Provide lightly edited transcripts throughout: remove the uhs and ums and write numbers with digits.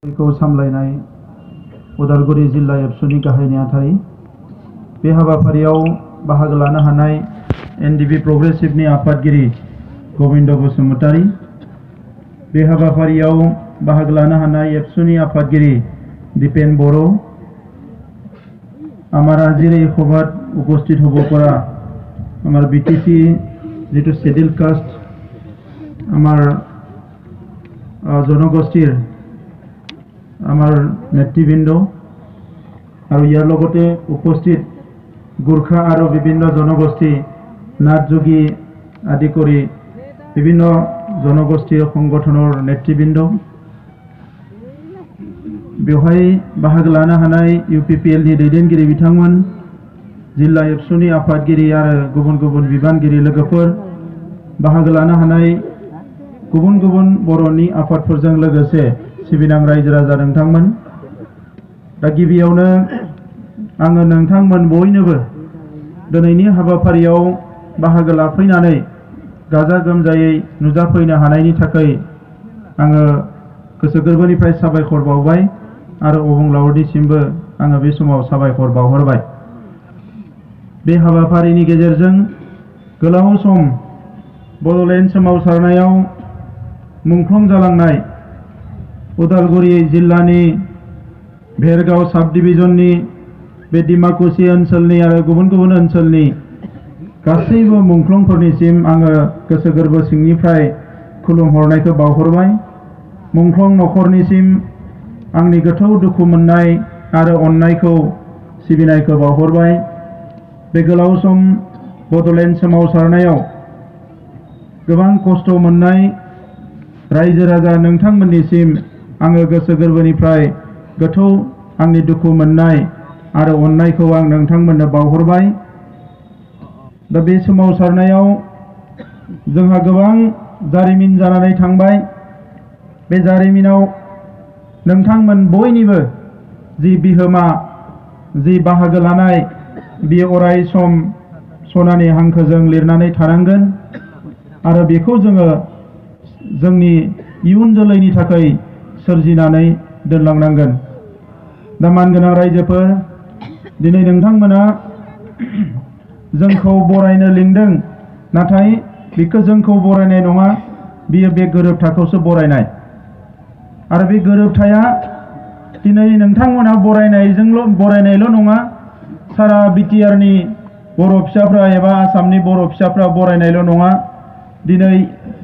खौ सामलायनाय उदालगुरि जिल्ला एबसुनि गाहाय नेहाथारि बे हाबाफारियाव बाहागो लानो हानाय एनडिपि प्रग्रेसिभनि आफादगिरि गबिन्द बसुमतारी, बे हाबाफारियाव बाहागो लानो हानाय एबसुनि आफादगिरि दीपेन बर', আমার আজির এই সভাত উপস্থিত হব পৰা আমার বিটিসি যেটো শিডিউল কাস্ট আমার জনগোষ্ঠীর আমার নেতৃবৃন্দ আর ইয়ার লগতে উপস্থিত গোর্খা আর বিভিন্ন জনগোষ্ঠী নাথযোগী আদি করে বিভিন্ন জনগোষ্ঠীর সংগঠনের নেতৃবৃন্দ बेवहाय बाहागो लानो हानाय UPPL नि दैदेनगिरि बिथांमोन, जिल्ला एबसुनि आफादगिरि आरो गुबुन गुबुन बिबानगिरि लोगोफोर, बाहागो लानो हानाय गुबुन गुबुन बर'नि आफादफोरजों लोगोसे सिबिनां रायजो राजा नोंथांमोन। दा गिबियावनो आङो नोंथांमोन बयनोबो दिनैनि हाबाफारियाव बाहागो लाफैनानै गाजा गोमजायै नुजाफैनो हानायनि थाखाय आङो गोसो गोरबोनिफ्राय साबायखर बावबाय आरो अबंलावरिनिसिमबो आङो बे समाव साबायखर बावहरबाय। बे हाबाफारिनि गेजेरजों गोलाव सम बड'लेण्ड सोमावसारनायाव मुंख्लं जालांनाय उदालगुरि जिल्लानि भेरगाव साब डिभिजननि बे डिमाकुसि ओनसोलनि आरो गुबुन गुबुन ओनसोलनि गासैबो मुंख्लंफोरनिसिम आङो गोसो गोरबो सिंनिफ्राय खुलुमहरनायखौ बावहरबाय। मुंख्लं नखरनिसिम आंनि गोथौ दुखु मोननाय आरो अननायखौ सिबिनायखौ बावहरबाय। बे गोलाव सम बड'लेण्ड सोमावसारनायाव गोबां खस्थ' मोननाय रायजो राजा नोंथांमोननिसिम आङो गोसो गोरबोनिफ्राय गोथौ आंनि दुखु मोननाय आरो अननायखौ आं नोंथांमोननो बावहरबाय। दा बे सोमावसारनायाव जोंहा गोबां जारिमिन जानानै थांबाय। बे जारिमिनाव नोंथांमोन बयनिबो जि बिहोमा, जि बाहागो लानाय, बियो अराय सम सनानि हांखोजों लिरनानै थानांगोन आरो बेखौ जोङो जोंनि इयुन जोलैनि थाखाय सोरजिनानै दोनलांनांगोन। दा मानगोनां रायजोफोर, दिनै नोंथांमोना जोंखौ बरायनो लिंदों, नाथाय बेखौ जोंखौ बरायनाय नङा, बियो बे गोरोबथाखौसो बरायनाय। आरो बे गोरोबथाया दिनै नोंथांमोना बरायनायल' नङा, सारा बिटिआरनि बर' फिसाफ्रा एबा आसामनि बर' फिसाफ्रा बरायनायल' नङा, दिनै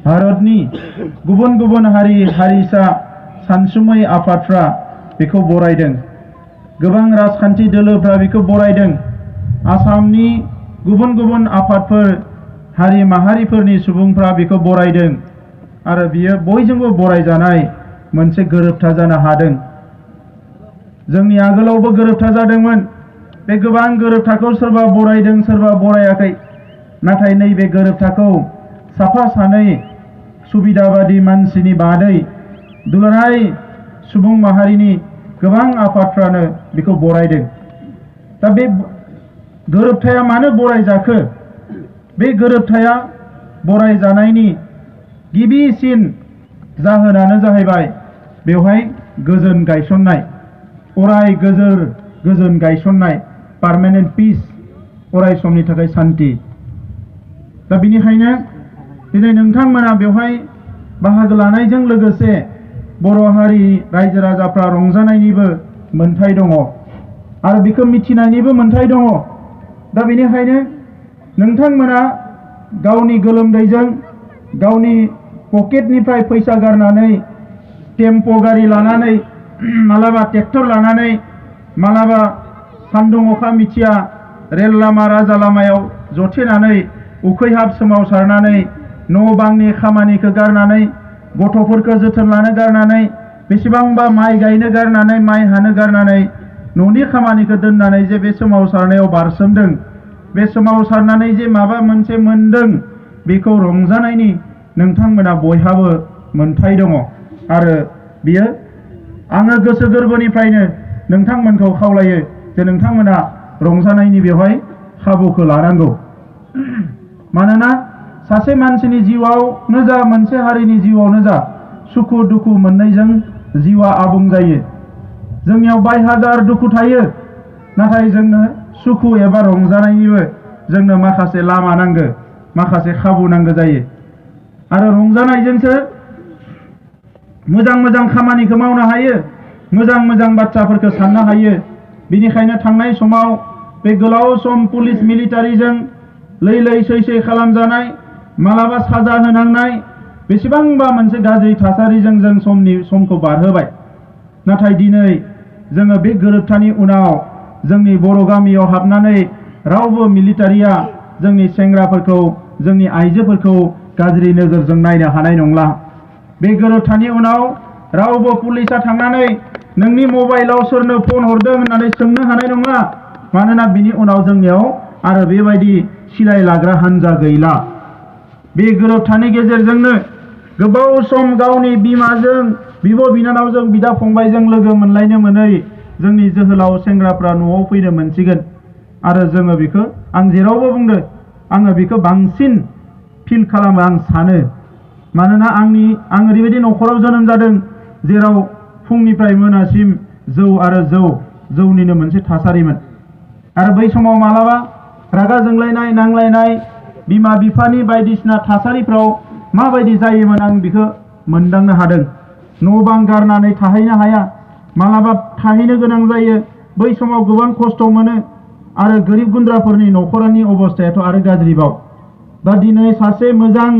भारतनि गुबुन गुबुन हारि हारिसा सानसुमै आफादफ्रा बेखौ बरायदों। गोबां राजखान्थि दोलोफ्रा बेखौ बरायदों। आसामनि गुबुन गुबुन आफादफोर, हारि माहारिफोरनि सुबुंफ्रा बेखौ बरायदों आरो बियो बयजोंबो बरायजानाय मोनसे गोरोबथा जानो हादों। जोंनि आगोलावबो गोरोबथा जादोंमोन। बे गोबां गोरोबथाखौ सोरबा बरायदों, सोरबा बरायाखै। नाथाय नैबे गोरोबथाखौ साफा सानै सुबिदाबादि मानसिनि बादै दुलाराय सुबुं माहारिनि गोबां आफादफ्रानो बेखौ बरायदों। दा बे गोरोबथाया मानो बरायजाखो? बे गोरोबथाया बरायजानायनि गिबिसिन जाहोनानो जाहैबाय बेवहाय गोजोन गायसननाय, अराय गोजोन गायसननाय, पार्मानेन्ट पिस, अराय समनि थाखाय शान्ति। दा बेनिखायनो दिनै नोंथांमोना बेवहाय बाहागो लानायजों लोगोसे बर' हारि रायजो राजाफ्रा रंजानायनिबो मोन्थाय दङ आरो बेखौ मिथिनायनिबो मोन्थाय दङ। दा बेनिखायनो नोंथांमोना गावनि गोलोमदैजों, गावनि पकेटनिफ्राय फैसा गारनानै, टेम्प' गारि लानानै, मालाबा ट्रेक्टर लानानै, मालाबा सान्दुं अखा मिथिया रेल लामा राजा लामायाव जथेनानै उखैहाब सोमावसारनानै न' बांनि खामानिखौ गारनानै, गथ'फोरखौ जोथोन लानो गारनानै, बेसेबांबा माइ गायनो गारनानै, माइ हानो गारनानै, न'नि खामानिखौ दोननानै जे बे सोमावसारनायाव बारसोमदों, बे सोमावसारनानै जे माबा मोनसे मोनदों, बेखौ रंजानायनि नोंथांमोना बयहाबो मोन्थाय दङ आरो बियो आङो गोसो गोरबोनिफ्रायनो नोंथांमोनखौ खावलायो जे नोंथांमोना रंजानायनि बेवहाय खाबुखौ लानांगौ। मानोना सासे मानसिनि जिउआवनो जा, मोनसे हारिनि जिउआवनो जा, सुखु दुखु मोननैजों जिउआ आबुं जायो। जोंनियाव बायहाजार दुखु थायो, नाथाय जोंनो सुखु एबा रंजानायनिबो जोंनो माखासे लामा नांगौ, माखासे खाबु नांगौ जायो। आरो रंजानायजोंसो मोजां मोजां खामानिखौ मावनो हायो, मोजां मोजां बाथ्राफोरखौ साननो हायो। बेनिखायनो थांनाय समाव बे गोलाव सम पुलिस मिलिटारिजों लैलै सैसै खालामजानाय, मालाबा साजा होनांनाय, बेसेबांबा मोनसे गाज्रि थासारिजों जों समखौ बारहोबाय। नाथाय दिनै जोङो बे गोरोबथानि उनाव जोंनि बर' गामियाव हाबनानै रावबो मिलिटारिया जोंनि सेंग्राफोरखौ, जोंनि आइजोफोरखौ गाज्रि नोजोरजों नायनो हानाय नंला। बे गोरोबथानि उनाव रावबो पुलिसा थांनानै नोंनि मबाइलाव सोरनो फन हरदों होननानै सोंनो हानाय नङा। मानोना बिनि उनाव जोंनियाव आरो बेबायदि सिलाय लाग्रा हान्जा गैला। बे गोरोबथानि गेजेरजोंनो गोबाव सम गावनि बिमाजों, बिब' बिनानावजों, बिदा फंबायजों लोगो मोनलायनो मोनै जोंनि जोहोलाव सेंग्राफ्रा न'आव फैनो मोनसिगोन। आरो जोङो बेखौ, आं जेरावबो बुंदो, आङो बेखौ बांसिन फिल खालामो, आं सानो। मानोना आं ओरैबायदि न'खराव जोनोम जादों जेराव फुंनिफ्राय मोनासिम जौ आरो जौनिनो मोनसे थासारिमोन। आरो बै समाव मालाबा रागा जोंलायनाय, नांलायनाय, बिमा बिफानि बायदिसिना थासारिफ्राव माबायदि जायोमोन आं बेखौ मोनदांनो हादों। न' बां गारनानै थाहैनो हाया, मालाबा थाहैनो गोनां जायो। बै समाव गोबां खस्थ' मोनो। आरो गोरिब गुन्द्राफोरनि न'खरनि अबस्थायाथ' आरो गाज्रिबाव। दा दिनै सासे मोजां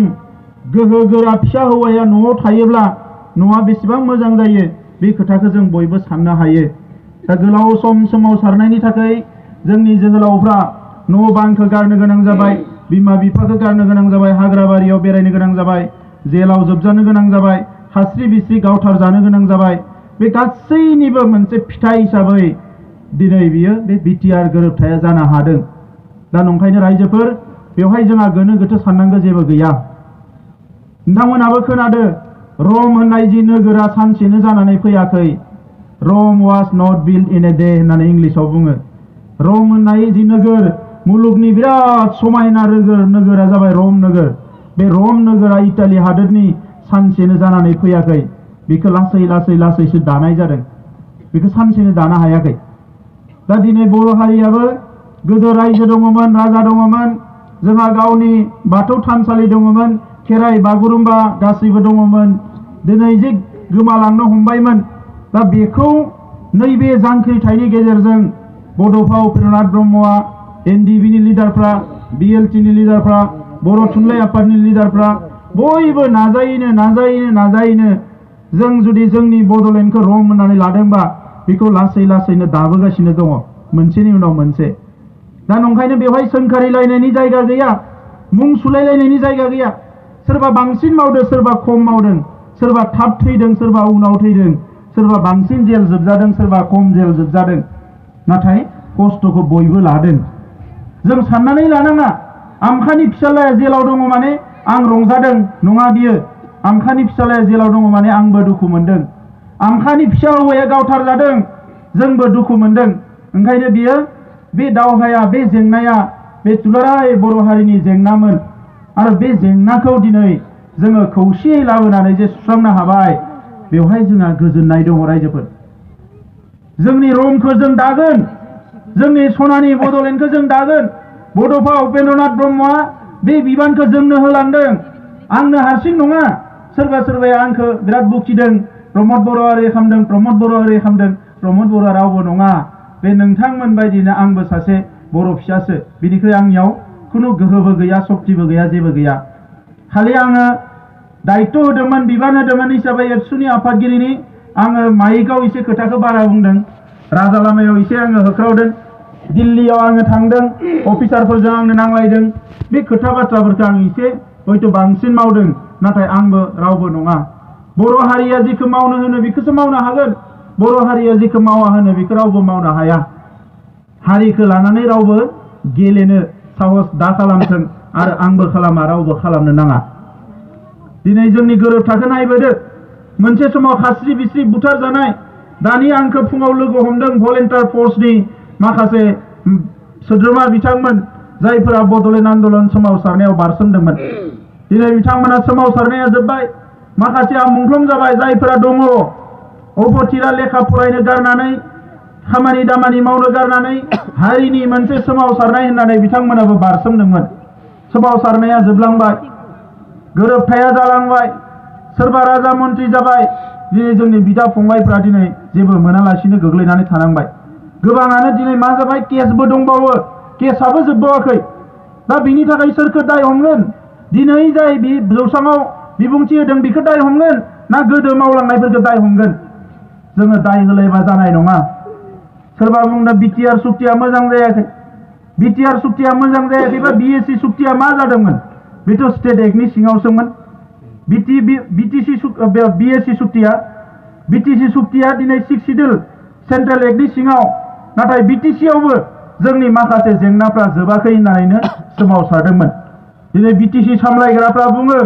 गोहो गोरा फिसा हौवाया न'आव थायोब्ला न'आ बेसेबां मोजां जायो, बे खोथाखौ जों बयबो साननो हायो। दा गोलाव सम सोमावसारनायनि थाखाय जोंनि जोहोलावफ्रा न' बांखौ गारनो गोनां जाबाय, बिमा बिफाखौ गारनो गोनां जाबाय, हाग्रा बारियाव बेरायनो गोनां जाबाय, जेलाव जोबजानो गोनां जाबाय, हास्रि बिस्रि गावथार जानो गोनां जाबाय। बे गासैनिबो मोनसे फिथाइ हिसाबै दिनै बियो बे बिटिआर गोरोबथाया जानो हादों। दा नंखायनो रायजोफोर, बेवहाय जोंहा गोनो गोथो साननांगौ जेबो गैया। नोंथांमोनाबो खोनादो, रम होननाय जि नोगोरा सानसेनो जानानै फैयाखै। Rome was not built in a day होननानै इंलिसाव बुङो। रम होननाय जि नोगोर, मुलुगनि बिराद समायना नोगोरा जाबाय रम नोगोर। बे रम नोगोरा इटालि हादोरनि सानसेनो जानानै फैयाखै। बेखौ लासै लासै लासैसो दानाय जादों। बेखौ सानसेनो दानो हायाखै। दा दिनै बर' हारियाबो गोदो रायजो दङमोन, राजा दङमोन, जोंहा गावनि बाथौ थानसालि दङमोन, खेराइ बागुरुम्बा गासैबो दङमोन। दिनै जे गोमालांनो हमबायमोन। दा बेखौ नैबे जांख्रिथायनि गेजेरजों बड'फा उपेन्द्रनाथ ब्रह्मआ, एनडिबिनि लिडारफ्रा, बिएलटिनि लिडारफ्रा, बर' थुनलाइ आफादनि लिडारफ्रा बयबो नाजायैनो जों जुदि जोंनि बड'लेण्डखौ रम होननानै लादोंबा बेखौ लासै लासैनो दाबोगासिनो दङ, मोनसेनि उनाव मोनसे। दा नंखायनो बेवहाय सोंखारिलायनायनि जायगा गैया, मुं सुलायलायनायनि जायगा गैया। सोरबा बांसिन मावदों, सोरबा खम मावदों, सोरबा थाब थैदों, सोरबा उनाव थैदों, सोरबा बांसिन जेल जोबजादों, सोरबा खम जेल जोबजादों। नाथाय खस्थ'खौ बयबो लादों। जों साननानै लानाङा, आमखानि फिसालाया जेलाव दङ माने आं रंजादों, नङा बियो। आमखानि फिसालाया जेलाव दङ माने आंबो दुखु मोनदों। आमखानि फिसा हौवाया गावथार जादों, जोंबो दुखु मोनदों। ओंखायनो बियो, बे दावहाया, बे जेंनाया बे दुलाराय बर' हारिनि जेंनामोन। आरो बे जेंनाखौ दिनै जोङो खौसेयै लाबोनानै जे सुस्रांनो हाबाय, बेवहाय जोंहा गोजोननाय दङ रायजोफोर। जोंनि रमखौ जों दागोन, जोंनि सनानि बड'लेण्डखौ जों दागोन। बड'फा उपेन्द्रनाथ ब्रह्मआ बे बिबानखौ जोंनो होलांदों, आंनो हारसिं नङा। सोरबा सोरबाया आंखौ बिराद बुखिदों, प्रमद बर'आ ओरै खालामदों, प्रमद बर'आ ओरै खालामदों। प्रमद बर'आ रावबो नङा, बे नोंथांमोन बायदिनो आंबो सासे बर' फिसासो। बिनिख्रुइ आंनियाव खुनु गोहोबो गैया, सक्तिबो गैया, जेबो गैया। खालि आङो दायित्व होदोंमोन, बिबान होदोंमोन हिसाबै एबसुनि आफादगिरिनि, आङो माइकआव एसे खोथाखौ बारा बुंदों, राजा लामायाव एसे आङो होख्रावदों, दिल्लीयाव आङो थांदों, अफिसारफोरजों आंनो नांलायदों। बे खोथा बाथ्राफोरखौ आं एसे हयथ' बांसिन मावदों, नाथाय आंबो रावबो नङा। बर' हारिया जेखौ मावनो होनो बेखौसो मावनो हागोन। बर' हारिया जेखौ मावा होनो बेखौ रावबो मावनो हाया। हारिखौ लानानै रावबो गेलेनो साहस दा खालामथों, आरो आंबो खालामा, रावबो खालामनो नाङा। दिनै जोंनि गोरोबथाखौ नायबोदो। मोनसे समाव खास्रि बिस्रि बुथार जानाय, दानि आंखौ फुङाव लोगो हमदों भलेन्टियार फर्सनि माखासे सोद्रोमा बिथांमोन, जायफोरा बड'लेण्ड आन्दलन सोमावसारनायाव बारसोमदोंमोन। दिनै बिथांमोना सोमावसारनाया जोब्बाय, माखासेया मुंख्लं जाबाय, जायफोरा दङ अबथिरा लेखा फरायनो गारनानै खामानि दामानि मावनो गारनानै हारिनि मोनसे सोमावसारनाय होननानै बिथांमोनाबो बारसोमदोंमोन। सोमावसारनाया जोबलांबाय, गोरोबथाया जालांबाय, सोरबा राजा मन्त्रि जाबाय। दिनै जोंनि बिदा फंबायफ्रा दिनै जेबो मोनालासिनो गोग्लैनानै थानांबाय। गोबाङानो दिनै मा जाबाय, केसबो दंबावो, केसआबो जोबबावाखै। दा बिनि थाखाय सोरखौ दाय हमगोन? दिनै जाय बे जौसाङाव बिबुंथि होदों बेखौ दाय हमगोन ना गोदो मावलांनायफोरखौ दाय हमगोन? जोङो दाय होलायबा जानाय नङा। सोरबा बुंदों बिटिआर सुक्तिया मोजां जायाखै। बिटिआर सुक्तिया मोजां जायाखैबा बिएसि सुक्तिया मा जादोंमोन? बेथ' स्टेट एक्टनि सिङावसोमोन। बिएसि सुक्तिया दिनै 6 शिड्युल सेन्ट्रेल एक्टनि सिङाव। नाथाय बिटिसियावबो जोंनि माखासे जेंनाफ्रा जोबाखै होननानैनो सोमावसारदोंमोन। दिनै बिटिसि सामलायग्राफ्रा बुङो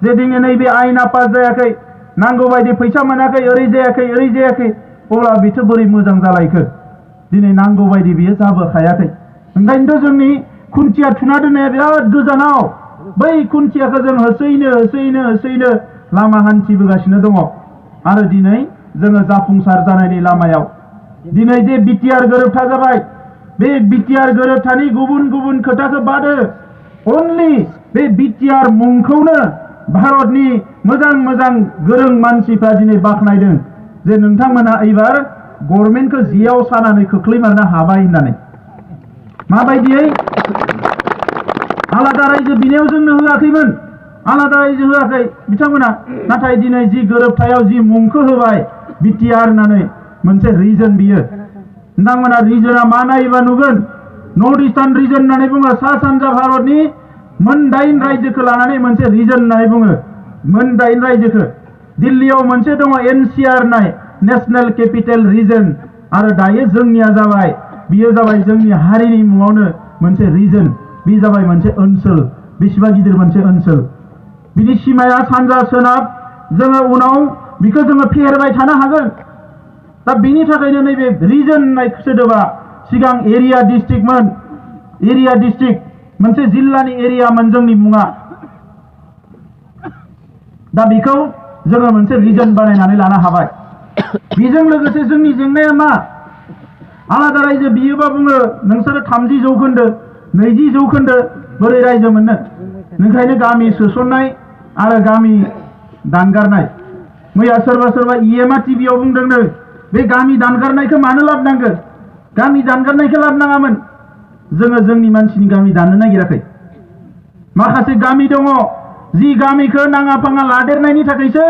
जे दिनै नैबे आयेना पास जायाखै, नांगौ बायदि फैसा मोनाखै, ओरै जायाखै। अब्ला बेथ' बोरै मोजां जालायखो? दिनै नांगौ बायदि बियो जाबोखायाखै। ओंखायनोथ' जोंनि खुन्थिया थुना दोननाया बिराद गोजानाव। बै खुन्थियाखौ जों होसोयैनो लामा हान्थिबोगासिनो दङ। आरो दिनै जोङो जाफुंसार जानायनि लामायाव। दिनै जे बिटिआर गोरोबथा जाबाय, बे बिटिआर गोरोबथानि गुबुन खोथाखौ बादो। अनलि बे बिटिआर मुंखौनो भारतनि मोजां गोरों मानसिफ्रा दिनै बाख्नायदों जे नोंथांमोना एबार गभर्नमेन्टखौ जियाव सानानै खोख्लैमारनो हाबाय होननानै। माबायदियै? आलादा रायजो बिनायाव जोंनो होआखैमोन, आलादा रायजो होआखै बिथांमोना। नाथाय दिनै जि गोरोबथायाव जि मुंखौ होबाय बिटिआर होननानै, मोनसे रिजन बियो। नोंथांमोना रिजना मा नायोबा नुगोन? नर्थ इस्टार्न रिजन होननानै बुङो। सा सानजा भारतनि मोन 8 रायजोखौ लानानै मोनसे रिजन होननानै बुङो। मोन 8 रायजोखौ। दिल्लीयाव मोनसे दङ एनसिआर होननाय, नेशनेल केपिटेल रिजन। आरो दायो जोंनिया जाबाय, बियो जाबाय जोंनि हारिनि मुङावनो मोनसे रिजन। बे जाबाय मोनसे ओनसोल। बेसेबा गिदिर मोनसे ओनसोल। बिनि सिमाया सानजा सोनाब। जोङो उनाव बिखौ जोङो फेहेरबाय थानो हागोन। दा बेनि थाखायनो नैबे रिजन होननाय सोदोबा सिगां एरिया डिस्ट्रिक्टमोन। एरिया डिस्ट्रिक्ट मोनसे जिल्लानि एरियामोन जोंनि मुङा। दा बेखौ जोङो मोनसे रिजन बानायनानै लानो हाबाय। बेजों लोगोसे जोंनि जेंनाया मा? आलादा रायजो बियोबा बुङो नोंसोरो 30% 20% बोरै रायजो मोननो? ओंखायनो गामि सोसननाय आरो गामि दानगारनाय। मैया सोरबा इएमआ टिभियाव बुंदोंनो बे गामि दानगारनायखौ मानो लाबोनांगौ? गामि दानगारनायखौ लाबोनाङामोन। जोङो जोंनि मानसिनि गामि दाननो नागिराखै। माखासे गामि दङ जि गामिखौ नाङा फाङा लादेरनायनि थाखायसो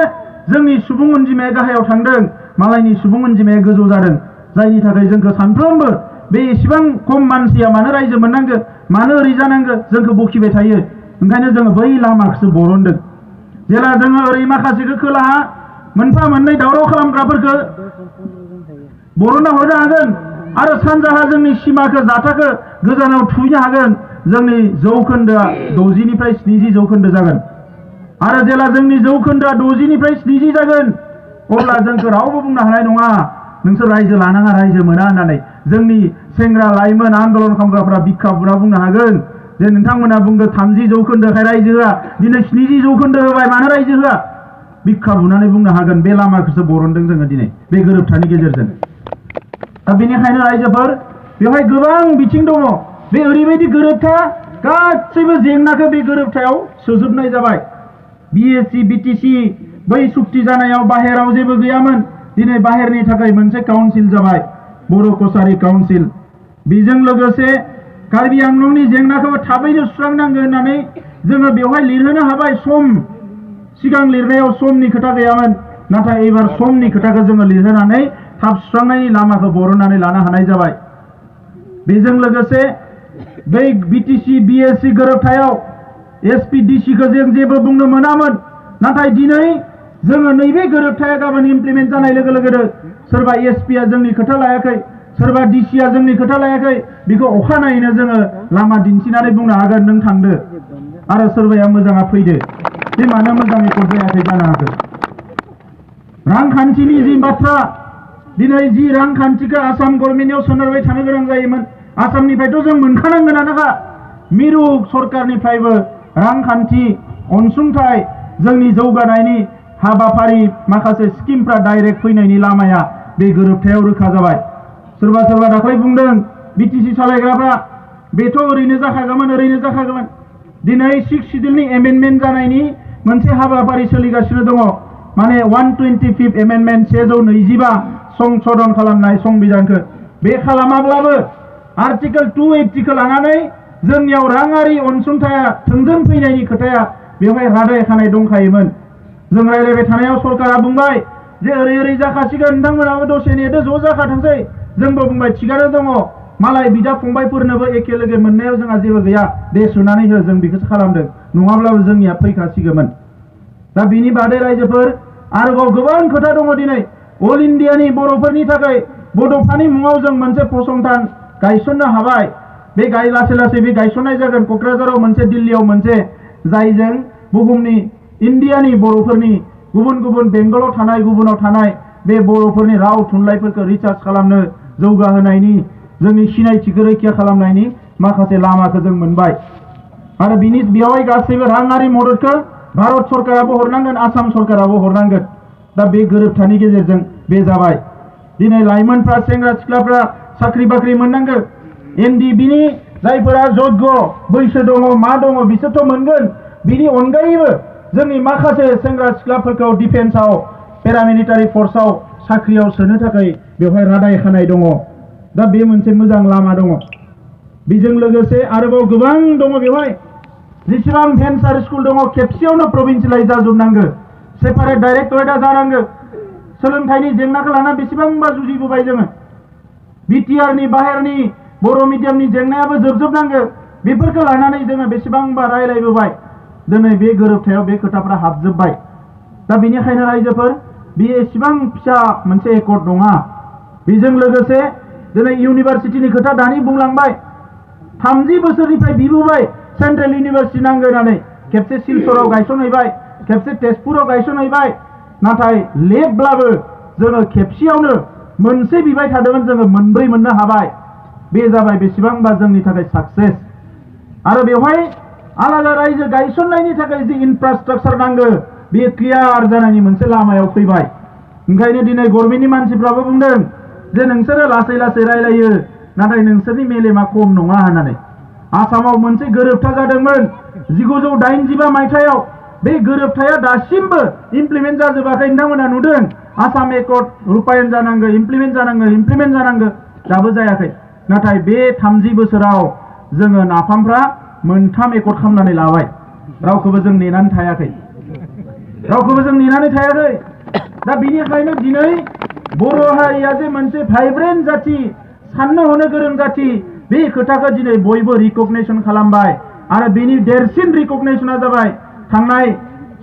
जोंनि सुबुं अनजिमाया गाहायाव थांदों, मालायनि सुबुं अनजिमाया गोजौ जादों। जायनि थाखाय जोंखौ सानफ्रोमबो बे एसेबां खम मानसिया मानो रायजो मोननांगौ, मानो ओरै जानांगौ जोंखौ बखिबाय थायो। ओंखायनो जोङो बै लामाखौसो बरनदों। जेला जोङो ओरै माखासेखौ खोलाहा मोनफा मोननै दावराव खालामग्राफोरखौ बरनना हरनो हागोन आरो सानजाहा जोंनि सिमाखौ जाथाखौ गोजानाव थुहैनो हागोन। जोंनि जौखोन्दोआ 60निफ्राय 70% जागोन। आरो जेला जोंनि जौखोन्दोआ 60निफ्राय 70 जागोन, अब्ला जोंखौ रावबो बुंनो हानाय नङा नोंसोर रायजो लानाङा, रायजो मोना होननानै। जोंनि सेंग्रा लाइमोन आन्दलन खालामग्राफ्रा बिखा बुना बुंनो हागोन जे नोंथांमोना बुंदो 30% रायजो होआ, दिनै 70% होबाय, मानो रायजो होआ? बिखा बुनानै बुंनो हागोन। बे लामाखौसो बरनदों जोङो दिनै बे गोरोबथानि गेजेरजों। दा बेनिखायनो रायजोफोर, बेवहाय गोबां बिथिं दङ। बे ओरैबायदि गोरोबथा, गासैबो जेंनाखौ बे गोरोबथायाव सोजोबनाय जाबाय। बिएसि बिटिसि बै सुक्ति जानायाव बाहेराव जेबो गैयामोन। दिनै बाहेरनि थाखाय मोनसे काउन्सिल जाबाय, बर' कसारी काउन्सिल। बेजों लोगोसे कार्बि आंलंनि जेंनाखौ थाबैनो सुस्रांनांगौ होननानै जोङो बेवहाय लिरहोनो हाबाय। सिगां लिरनायाव समनि खोथा गैयामोन, नाथाय एबार समनि खोथाखौ जोङो लिरहोनानै थाब सुस्रांनायनि लामाखौ बरननानै लानो हानाय जाबाय। बेजों लोगोसे बै बिटिसि बिएसि गोरोबथायाव एसपिडिसिखौ जों जेबो बुंनो मोनामोन। नाथाय दिनै जोङो नैबे गोरोबथाया गाबोन इमप्लिमेन्ट जानाय लोगो लोगोनो सोरबा एसपिआ जोंनि खोथा लायाखै, सोरबा डिसिआ जोंनि खोथा लायाखै, बेखौ अखानायैनो जोङो लामा दिन्थिनानै बुंनो हागोन नों थांदो। आरो सोरबाया मोजाङा फैदो। बे मानो मोजाङै जायाखै जानो हागौ? रांखान्थिनि जि बाथ्रा, दिनै जि रांखान्थिखौ आसाम गभर्नमेन्टआव सोनारबाय थानो गोनां जायोमोन, आसामनिफ्रायथ' जों मोनखानांगोनानोखा। मिरु सरकारनिफ्रायबो रांखान्थि अनसुंथाइ जोंनि जौगानायनि हाबाफारि माखासे स्किमफ्रा डाइरेक्ट फैनायनि लामाया बे गोरोबथायाव रोखा जाबाय। सोरबा सोरबा दाख्लै बुंदों बिटिसि सालायग्राफ्रा बेथ' ओरैनो जाखागौमोन। दिनै 6 शिड्युलनि एमेन्डमेन्ट जानायनि मोनसे हाबाफारि सोलिगासिनो दङ। माने 125 एमेन्डमेन्ट 125 संशोधन खालामनाय संबिधानखौ बे खालामाब्लाबो आर्टिकेल 280 लानानै जोंनियाव राङारि अनसुंथाया थोंजों फैनायनि खोथाया बेवहाय रादाय खानाय दंखायोमोन। जों रायलायबाय थानायाव सरकारा बुंबाय जे ओरै जाखासिगोन, नोंथांमोनाबो दसे नेदो, ज' जाखाथोंसै। जोंबो बुंबाय थिगानो दङ, मालाय बिदा फंबायफोरनोबो एखे लोगो मोननायाव जोंहा जेबो गैया, दे सोनानै हो, जों बेखौसो खालामदों, नङाब्लाबो जोंनिया फैखासिगौमोन। दा बिनि बादै रायजोफोर आरोबाव गोबां खोथा दङ। दिनै अल इन्डियानि बर'फोरनि थाखाय बड'फानि मुङाव जों मोनसे फसंथान गायसननो हाबाय। बे लासै लासै बे गायसननाय जागोन क'क्राझाराव मोनसे, दिल्लीयाव मोनसे, जायजों बुहुमनि इन्डियानि बर'फोरनि गुबुन बेंगलाव थानाय, गुबुनाव थानाय बे बर'फोरनि राव थुनलाइफोरखौ रिसार्च खालामनो, जौगाहोनायनि, जोंनि सिनायथिखौ रैखा खालामनायनि माखासे लामाखौ जों मोनबाय। आरो बेवहाय गासैबो राङारि मददखौ भारत सरकाराबो हरनांगोन, आसाम सरकाराबो हरनांगोन। दा बे गोरोबथानि गेजेरजों बे जाबाय। दिनै लाइमोनफ्रा, सेंग्रा सिख्लाफ्रा साख्रि बाख्रि मोननांगोन। एनडिबिनि जायफोरा जग्य बैसो दङ, मा दङ, बिसोरथ' मोनगोन। बिनि अनगायैबो जोंनि माखासे सेंग्रा सिख्लाफोरखौ डिफेन्सआव, पेरामिलिटारि फर्सआव साख्रियाव सोनो थाखाय बेवहाय रादाय खानाय दङ। दा बे मोनसे मोजां लामा दङ। बेजों लोगोसे आरोबाव गोबां दङ बेवहाय। जेसेबां भेन्सार स्कुल दङ खेबसेयावनो प्रभिन्सियेलाइज जाजोबनांगौ, सेपारेट डाइरेक्टरेटआ जानांगौ। सोलोंथाइनि जेंनाखौ लाना बेसेबांबा जुजिबोबाय जोङो। बिटिआरनि बाहेरनि बर' मिडियामनि जेंनायाबो जोबजोबनांगौ। बेफोरखौ लानानै जोङो बेसेबांबा रायलायबोबाय। दिनै बे गोरोबथायाव बे खोथाफ्रा हाबजोबबाय। दा बेनिखायनो रायजोफोर, बेयो एसेबां फिसा मोनसे एकर्ड नङा। बेजों लोगोसे दिनै इउनिभारसिटिनि खोथा दानि बुंलांबाय। 30 बोसोरनिफ्राय बिबोबाय सेन्ट्रेल इउनिभारसिटि नांगौ होननानै। खेबसे सिलचराव गायसनहैबाय, खेबसे तेजपुराव गायसनहैबाय। नाथाय लेटब्लाबो जोङो खेबसेयावनो मोनसे बिबाय थादोंमोन, जोङो मोनब्रै मोननो हाबाय। बे जाबाय बेसेबांबा जोंनि थाखाय साक्सेस। आरो बेवहाय आलादा रायजो गायसननायनि थाखाय जि इनफ्रास्ट्राक्चार नांगौ, बेयो क्लियार जानायनि मोनसे लामायाव फैबाय। ओंखायनो दिनै गभर्नमेन्टनि मानसिफ्राबो बुंदों जे नोंसोरो लासै लासै रायलायो, नाथाय नोंसोरनि मेलेमा खम नङा होननानै। आसामाव मोनसे गोरोबथा जादोंमोन 1985 मायथाइयाव। बे गोरोबथाया दासिमबो इमप्लिमेन्ट जाजोबाखै। नोंथांमोना नुदों आसाम एकर्ड रुपायन जानांगौ, इमप्लिमेन्ट जानांगौ, दाबो जायाखै। नाथाय बे 30 बोसोराव जोङो नाफामफ्रा 3 एकर्ड खालामनानै लाबाय। रावखौबो जों नेनानै थायाखै। दा बेनिखायनो दिनै बर' हारिया जे मोनसे भाइब्रेन्ट जाथि, साननो हनो गोरों जाथि, बे खोथाखौ दिनै बयबो रिकगनाइसन खालामबाय। आरो बेनि देरसिन रिकगनाइसना जाबाय थांनाय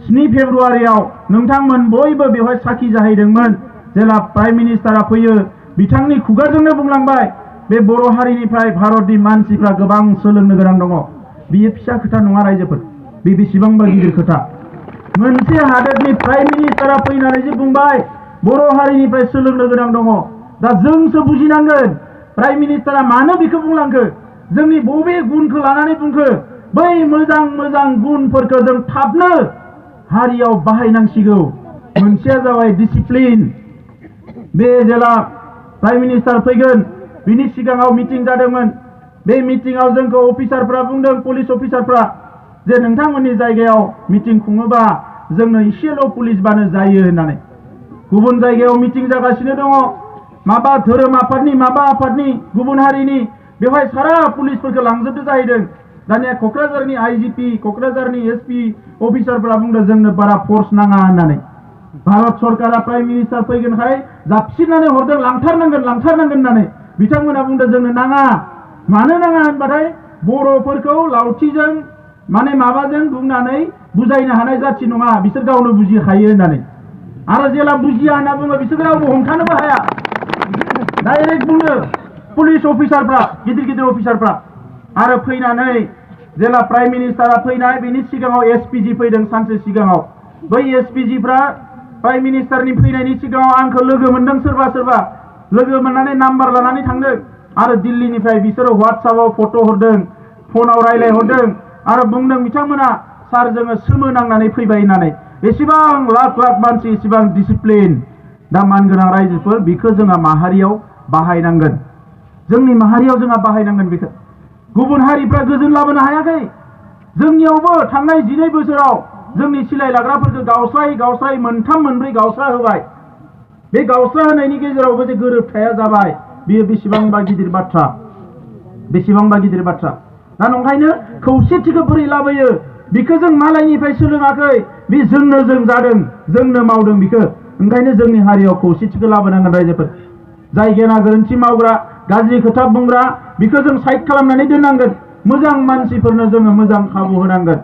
7 फेब्रुवारियाव नोंथांमोन बयबो बेवहाय साखि जाहैदोंमोन। जेला प्राइम मिनिस्टारा फैयो, बिथांनि खुगाजोंनो बुंलांबाय, बे बर' हारिनिफ्राय भारतनि मानसिफ्रा गोबां सोलोंनो गोनां दङ। बियो फिसा खोथा नङा रायजोफोर, बे बेसेबांबा गिदिर खोथा। मोनसे हादोरनि प्राइम मिनिस्टारा फैनानै जे बुंबाय बर' हारिनिफ्राय सोलोंनो गोनां दङ। दा जोंसो बुजिनांगोन प्राइम मिनिस्टारा मानो बेखौ बुंलांखो, जोंनि बबे गुनखौ लानानै बुंखो। बै मोजां मोजां गुनफोरखौ जों थाबनो हारियाव बाहायनांसिगौ। मोनसेया जाबाय डिसिप्लिन। बे जेला प्राइम मिनिस्टार फैगोन, बिनि सिगाङाव मिटिं जादोंमोन। बे मिटिंआव जोंखौ अफिसारफ्रा बुंदों, पुलिस अफिसारफ्रा, जे नोंथांमोननि जायगायाव मिटिं खुङोबा जोंनो एसेल' पुलिसबानो जायो होननानै। गुबुन जायगायाव मिटिं जागासिनो दङ, माबा धोरोम आफादनि, माबा आफादनि, गुबुन हारिनि, बेवहाय सारा पुलिसफोरखौ लांजोबदो जाहैदों। दानिया क'क्राझारनि आइजिपि, क'क्राझारनि एसपि अफिसारफ्रा बुंदों जोंनो बारा फर्स नाङा होननानै। भारत सरकारा प्राइम मिनिस्टार फैगोनखाय जाबसिननानै हरदों, लांथारनांगोन होननानै। बिथांमोना बुंदों जोंनो नाङा। मानो नाङा होनबाथाय बर'फोरखौ लावथिजों माबाजों बुंनानै बुजायनो हानाय जाथि नङा, बिसोर गावनो बुजिखायो होननानै। आरो जेला बुजिया होनना बुङो बिसोर रावबो हमथानोबो हाया। डाइरेक्ट बुङो पुलिस अफिसारफ्रा, गिदिर अफिसारफ्रा। आरो फैनानै जेला प्राइम मिनिस्टारा फैनाय, बिनि सिगाङाव एसपिजि फैदों सानसे सिगाङाव। बै एसपिजिफ्रा प्राइम मिनिस्टारनि फैनायनि सिगाङाव आंखौ लोगो मोनदों, सोरबा लोगो मोननानै नाम्बार लानानै थांदों। आरो दिल्लीनिफ्राय बिसोरो वाट्सएपआव फट' हरदों, फनाव रायलायहरदों। आरो बुंदों बिथांमोना, सार जोङो सोमोनांनानै फैबाय होननानै। एसेबां लाख लाख मानसि एसेबां डिसिप्लिन दा मानगोनां रायजोफोर बेखौ जोंहा माहारियाव बाहायनांगोन जोंनि माहारियाव जोंहा बाहायनांगोन बेखौ गुबुन हारिफ्रा गोजोन लाबोनो हायाखै जोंनियावबो थांनाय 12 बोसोराव जोंनि सिलाय लाग्राफोरखौ गावस्राय मोनथाम मोनब्रै गावस्रा होबाय बे गावस्रा होनायनि गेजेरावबो जे गोरोबथाया जाबाय बेयो बेसेबांबा गिदिर बाथ्रा दा नंखायनो खौसेथिखौ बोरै लाबोयो बेखौ जों मालायनिफ्राय सोलोङाखै बे जोंनो जों जादों जोंनो मावदों बेखौ ओंखायनो जोंनि हारियाव खौसेथिखौ लाबोनांगोन रायजोफोर जाय गेना गोरोन्थि मावग्रा गाज्रि खोथा बुंग्रा बेखौ जों साइड खालामनानै दोननांगोन मोजां मानसिफोरनो जोङो मोजां खाबु होनांगोन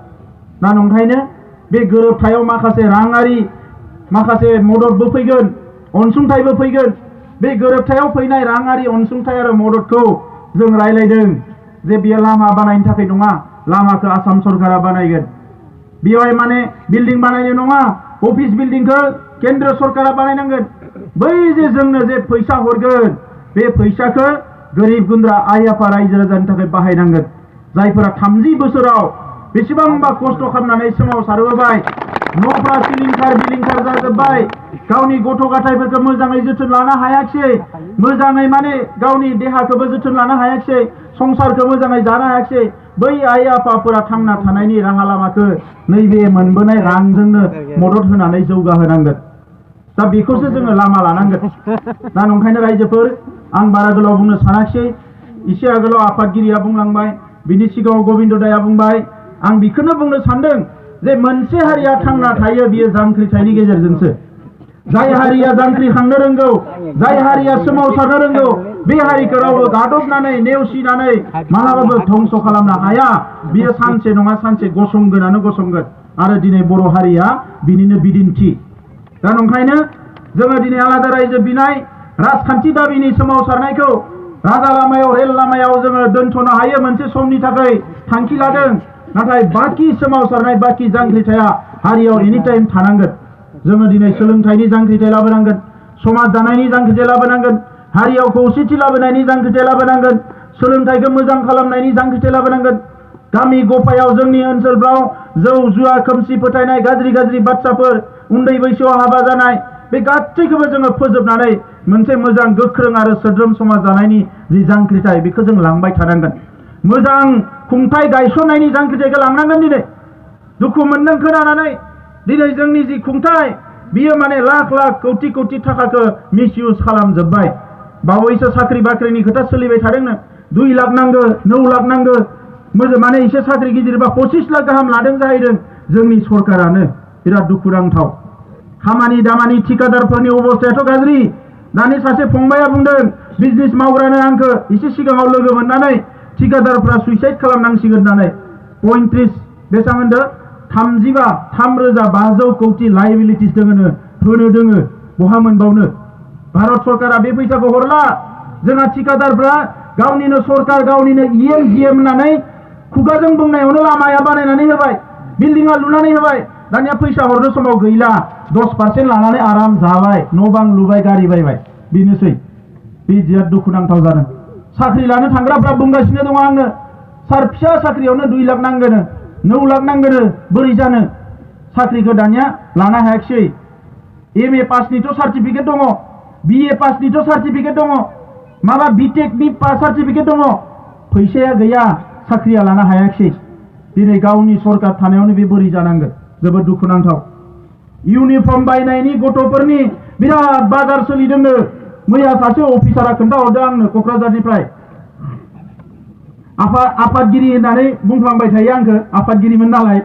दा नंखायनो बे गोरोबथायाव माखासे राङारि माखासे मददबो फैगोन अनसुंथाइबो फैगोन बे गोरोबथायाव फैनाय राङारि अनसुंथाइ आरो मददखौ जों रायलायदों जे बेयो लामा बानायनो थाखाय नङा लामाखौ आसाम सरकारा बानायगोन बेवहाय माने बिल्डिं बानायनो नङा अफिस बिल्डिंखौ केन्द्र सरकारा बानायनांगोन बै जे जोंनो जे फैसा हरगोन बे फैसाखौ गोरिब गुन्द्रा आइ आफा रायजो राजानि थाखाय बाहायनांगोन जायफोरा 30 बोसोराव बेसेबांबा खस्थ' खालामनानै सोमावसारबोबाय न'फ्रा सिलिंखार जाजोब्बाय गावनि गथ' गथायफोरखौ मोजाङै जोथोन लानो हायाखिसै मोजाङै माने गावनि देहाखौबो जोथोन लानो हायाखिसै संसारखौ मोजाङै जानो हायाखिसै बै आइ आफाफोरा थांना थानायनि राहा लामाखौ नैबे मोनबोनाय रांजोंनो मदद होनानै जौगाहोनांगोन दा बेखौसो जोङो लामा लानांगोन दा नंखायनो रायजोफोर आं बारा गोलाव बुंनो सानाखिसै एसे आगोलाव आफादगिरिया बुंलांबाय बिनि सिगाङाव गबिन्द दाया बुंबाय आं बेखौनो बुंनो सानदों जे मोनसे हारिया थांना थायो बियो जांख्रिथायनि गेजेरजोंसो जाय हारिया जांख्रिखांनो रोंगौ जाय हारिया सोमावसारनो रोंगौ बे हारिखौ रावबो गादबनानै नेवसिनानै मालाबाबो धंस खालामनो हाया बियो सानसे नङा सानसे गसंगोन आरो दिनै बर' हारिया बिनिनो बिदिन्थि दा नंखायनो जोङो दिनै आलादा रायजो बिनाय राजखान्थि दाबिनि सोमावसारनायखौ राजा लामायाव रेल लामायाव जोङो दोनथ'नो हायो मोनसे समनि थाखाय थांखि लादों नाथाय बाखि सोमावसारनाय बाखि जांख्रिथाया हारियाव एनि टाइम थानांगोन जोङो दिनै सोलोंथाइनि जांख्रिथाय लाबोनांगोन समाज दानायनि जांख्रिथाय लाबोनांगोन हारियाव खौसेथि लाबोनायनि जांख्रिथाय लाबोनांगोन सोलोंथाइखौ मोजां खालामनायनि जांख्रिथाय लाबोनांगोन गामि गफायाव जोंनि ओनसोलफ्राव जौ जुवा खोमसि फोथायनाय गाज्रि बाथ्राफोर उन्दै बैसोआव हाबा जानाय बे गासैखौबो जोङो फोजोबनानै मोनसे मोजां गोख्रों आरो सोद्रोम समाज दानायनि जि जांख्रिथाय बेखौ जों लांबाय थानांगोन मोजां खुंथाय गायसननायनि जांख्रिथायखौ लांनांगोन दिनै दुखु मोनदों खोनानानै दिनै जोंनि जि खुंथाय बियो माने लाख लाख कौटि थाखाखौ मिसइउज खालामजोब्बाय बावैसो साख्रि बाख्रिनि खोथा सोलिबाय थादोंनो 2 लाख नांगौ 9 लाख नांगौ माने एसे साख्रि गिदिरबा 25 लाख गाहाम लादों जाहैदों जोंनि सरकारानो बिराद दुखुनांथाव खामानि दामानि ठिकादारफोरनि अबस्थायाथ' गाज्रि दानि सासे फंबाया बुंदों बिजनेस मावग्रानो आंखौ एसे सिगाङाव लोगो मोननानै ठिकादारफ्रा सुइसाइड खालामनांसिगोन होननानै 35 बेसेबां होनदों 3,500 कौटि लायबिलिटिस दोङो बहा मोनबावनो भारत सरकारा बे फैसाखौ हरला जोंहा ठिकादारफ्रा गावनिनो सरकार गावनिनो EM होननानै खुगाजों बुंनायावनो लामाया बानायनानै होबाय बिल्डिंआ लुनानै होबाय दानिया फैसा हरनो समाव गैला 10% लानानै आराम जाबाय न' बां लुबाय गारि बायबाय बेनोसै बे बिराद दुखुनांथाव जादों साख्रि लानो थांग्राफ्रा बुंगासिनो दङ आंनो सार फिसा साख्रियावनो 2 लाख नांगोनो 9 लाख नांगोनो बोरै जानो साख्रिखौ दानिया लानो हायाखिसै MA पासनिथ' सार्टिफिकेट दङ BA पासनिथ' सार्टिफिकेट दङ माबा BTECनि सार्टिफिकेट दङ फैसाया गैया साख्रिया लानो हायाखिसै दिनै गावनि सरकार थानायावनो बे बोरै जानांगोन जोबोद दुखुनांथाव इउनिफर्म बायनायनि गथ'फोरनि बिराद बाजार सोलिदोंनो मैया सासे अफिसारा खोन्थाहरदों आंनो क'क्राझारनिफ्राय आफादगिरि होननानै बुंफ्लांबाय थायो आंखौ आफादगिरिमोन नालाय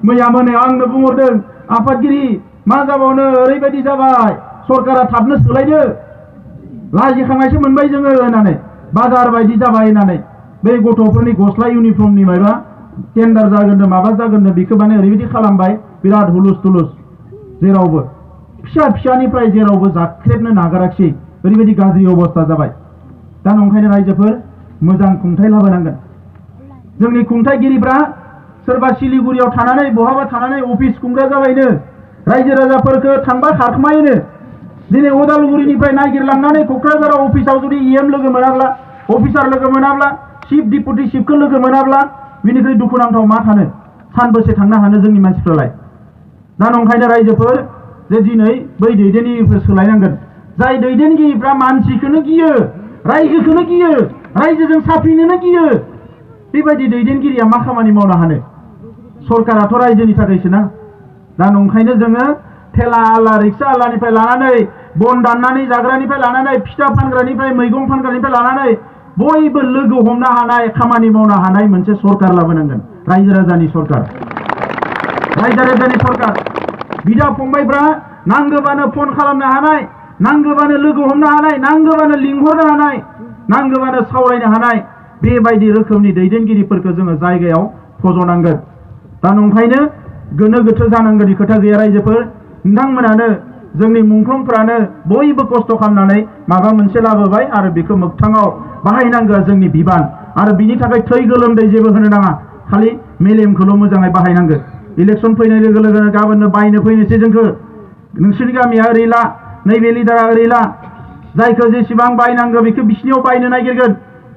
मैया मोनायाव आंनो बुंहरदों आफादगिरि मा जाबावनो ओरैबायदि जाबाय सरकारा थाबनो सोलायदो लाजिखांनायसो मोनबाय जोङो होननानै बाजार बायदि जाबाय होननानै बे गथ'फोरनि गस्ला इउनिफर्मनि माबा टेन्डार जागोननो माबा जागोननो बेखौ माने ओरैबायदि खालामबाय बिराद हुलुस थुलुस जेरावबो फिसानिफ्राय जेरावबो जाख्रेबनो नागाराखिसै ओरैबायदि गाज्रि अबस्था जाबाय दा नंखायनो रायजोफोर मोजां खुंथाय लाबोनांगोन जोंनि खुंथायगिरिफ्रा सोरबा सिलिगुरियाव थानानै बहाबा थानानै अफिस खुंग्रा जाबायनो रायजो राजाफोरखौ थांबा खारखोमायोनो दिनै उदालगुरिनिफ्राय नागिरलांनानै क'क्राझाराव अफिसाव जुदि EM लोगो मोनाब्ला अफिसार लोगो मोनाब्ला चिफ डिपुटि चिफखौ लोगो मोनाब्ला बिनिख्रुइ दुखुनांथाव मा थानो सानबेसे थांनो हानो जोंनि मानसिफ्रालाय दा नंखायनो रायजोफोर जे दिनै बै दैदेनगिरिफोर सोलायनांगोन जाय दैदेनगिरिफ्रा मानसिखौनो गियो रायजोखौनो गियो रायजोजों साफिनोनो गियो बेबायदि दैदेनगिरिया मा खामानि मावनो हानो सरकाराथ' रायजोनि थाखायसो ना दा नंखायनो जोङो थेला आला रिक्सा आलानिफ्राय लानानै बन दाननानै जाग्रानिफ्राय लानानै फिथा फानग्रानिफ्राय मैगं फानग्रानिफ्राय लानानै बयबो लोगो हमनो हानाय खामानि मावनो हानाय मोनसे सरकार लाबोनांगोन रायजो राजानि सरकार रायजो राजानि सरकार बिदा फंबायफ्रा नांगौबानो फन खालामनो हानाय नांगौबानो लोगो हमनो हानाय नांगौबानो लिंहरनो हानाय नांगौबानो सावरायनो हानाय बेबायदि रोखोमनि दैदेनगिरिफोरखौ जोङो जायगायाव फज'नांगोन दा नंखायनो गोनो गोथो जानांगौनि खोथा गैया रायजोफोर नोंथांमोनानो जोंनि मुंख्लंफ्रानो बयबो खस्थ' खालामनानै माबा मोनसे लाबोबाय आरो बेखौ मोगथाङाव बाहायनांगौआ जोंनि बिबान आरो बिनि थाखाय थै गोलोमदै जेबो होनो नाङा खालि मेलेमखौल' मोजाङै बाहायनांगोन इलेक्सन फैनाय लोगो लोगोनो गाबोननो बायनो फैनोसै जोंखौ नोंसोरनि गामिया ओरैला नैबे लिडारा ओरैला जायखौ जेसेबां बायनांगौ बेखौ बिसिनियाव बायनो नागिरगोन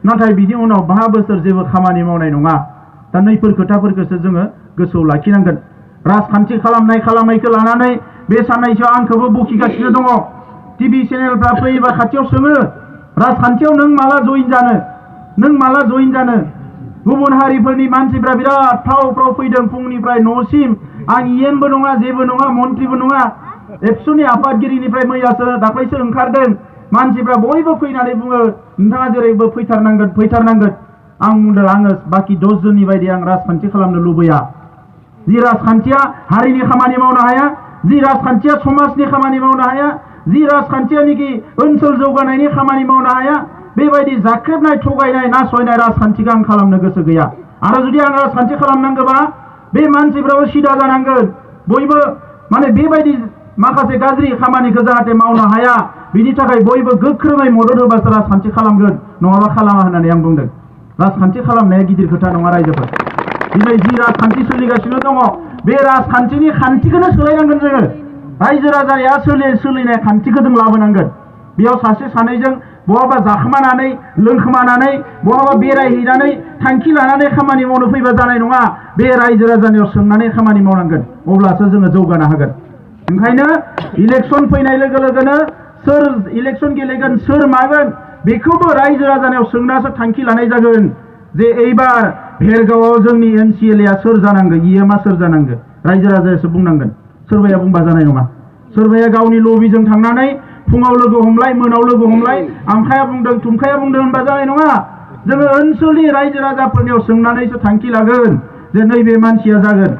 नाथाय बिनि उनाव 5 बोसोर जेबो खामानि मावनाय नङा दा नैफोर खोथाफोरखौसो जोङो गोसोआव लाखिनांगोन राजखान्थि खालामनाय खालामनायखौ लानानै बे साननैसोआव आंखौबो बखिगासिनो दङ टिभि चेनेलफ्रा फैयोबा खाथियाव सोङो राजखान्थियाव नों माला जइन जानो गुबुन हारिफोरनि मानसिफ्रा बिराद फ्राव फैदों फुंनिफ्राय न'सिम आं इएनबो नङा जेबो नङा मन्थ्रिबो नङा एबसुनि आफादगिरिनिफ्राय मैयासो दाख्लैसो ओंखारदों मानसिफ्रा बयबो फैनानै बुङो नोंथाङा जेरैबो फैथारनांगोन आं बुंदों आङो बाखि 10 जननि बायदि आं राजखान्थि खालामनो लुबैया जि राजखान्थिया हारिनि खामानि मावनो हाया जि राजखान्थिया समाजनि खामानि मावनो हाया जि राजखान्थियानिखि ओनसोल जौगानायनि खामानि मावनो हाया बेबायदि जाख्रेबनाय थगायनाय नासयनाय राजखान्थिखौ आं खालामनो गोसो गैया आरो जुदि आं राजखान्थि खालामनांगौबा बे मानसिफ्राबो सिदा जानांगोन बयबो माने बेबायदि माखासे गाज्रि खामानिखौ जाहाथे मावनो हाया बिनि थाखाय बयबो गोख्रोङै मदद होबासो राजखान्थि खालामगोन नङाबा खालामा होननानै आं बुंदों राजखान्थि खालामनाया गिदिर खोथा नङा रायजोफोर दिनै जि राजखान्थि सोलिगासिनो दङ बे राजखान्थिनि खान्थिखौनो सोलायनांगोन जोङो रायजो राजाया सोलिनाय खान्थिखौ जों लाबोनांगोन बेयाव सासे सानैजों बहाबा जाखोमानानै लोंखोमानानै बहाबा बेरायहैनानै थांखि लानानै खामानि मावनो फैबा जानाय नङा बे रायजो राजानियाव सोंनानै खामानि मावनांगोन अब्लासो जोङो जौगानो हागोन ओंखायनो इलेक्सन फैनाय लोगो लोगोनो सोर इलेक्सन गेलेगोन सोर मागोन बेखौबो रायजो राजानियाव सोंनासो थांखि लानाय जागोन जे एबार भेरगावआव जोंनि एमसिएलए सोर जानांगौ इएमआ सोर जानांगौ रायजो राजायासो बुंनांगोन सोरबाया बुंबा जानाय नङा सोरबाया गावनि लबिजों थांनानै फुङाव लोगो हमलाय मोनाव लोगो हमलाय आमखाया बुंदों थुमखाया बुंदों होनबा जानाय नङा जोङो ओनसोलनि रायजो राजाफोरनियाव सोंनानैसो थांखि लागोन जे नैबे मानसिया जागोन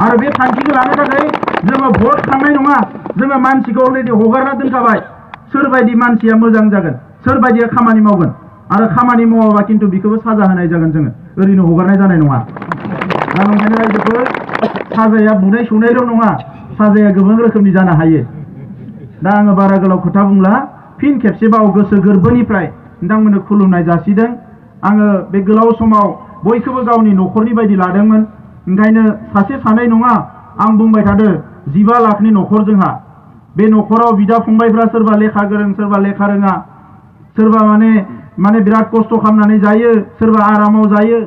आरो बे थांखिखौ लानो थाखाय जोङो भट खांनाय नङा जोङो मानसिखौ अलरेडि हगारना दोनखाबाय सोरबायदि मानसिया मोजां जागोन सोरबायदिया खामानि मावगोन आरो खामानि मावाबा खिन्थु बेखौबो साजा होनाय जागोन जोङो ओरैनो हगारनाय जानाय नङा दा ओंखायनो रायजोफोर साजाया बुनाय सौनायल' नङा साजाया गोबां रोखोमनि जानो हायो दा आङो बारा गोलाव खोथा बुंला फिन खेबसेबाव गोसो गोरबोनिफ्राय नोंथांमोननो खुलुमनाय जासिदों आङो बे गोलाव समाव बयखौबो गावनि न'खरनि बायदि लादोंमोन ओंखायनो सासे सानै नङा आं बुंबाय थादों 15 लाखनि न'खर जोंहा बे न'खराव बिदा फंबायफ्रा सोरबा लेखा गोरों सोरबा लेखा रोङा सोरबा माने बिराद खस्थ' खालामनानै जायो सोरबा आरामाव जायो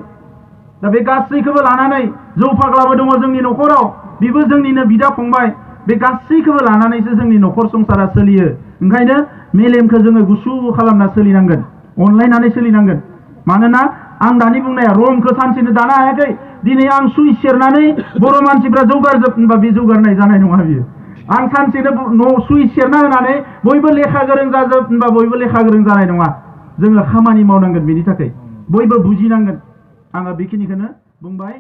दा बे गासैखौबो लानानै जौ फाग्लाबो दङ जोंनि न'खराव बेबो जोंनिनो बिदा फंबाय बे गासैखौबो लानानैसो जोंनि न'खर संसारा सोलियो ओंखायनो मेलेमखौ जोङो गुसु खालामना सोलिनांगोन अनलायनानै सोलिनांगोन मानोना आं दानि बुंनाया रमखौ सानसेनो दानो हायाखै दिनै आं सुइस सेरनानै बर' मानसिफ्रा जौगारजोब होनबा बे जौगारनाय जानाय नङा बियो आं सानसेनो न' सुइस सेरना होनानै बयबो लेखा गोरों जाजोब होनबा बयबो लेखा गोरों जानाय नङा जोङो खामानि मावनांगोन बेनि थाखाय बयबो बुजिनांगोन आङो बेखिनिखौनो बुंबाय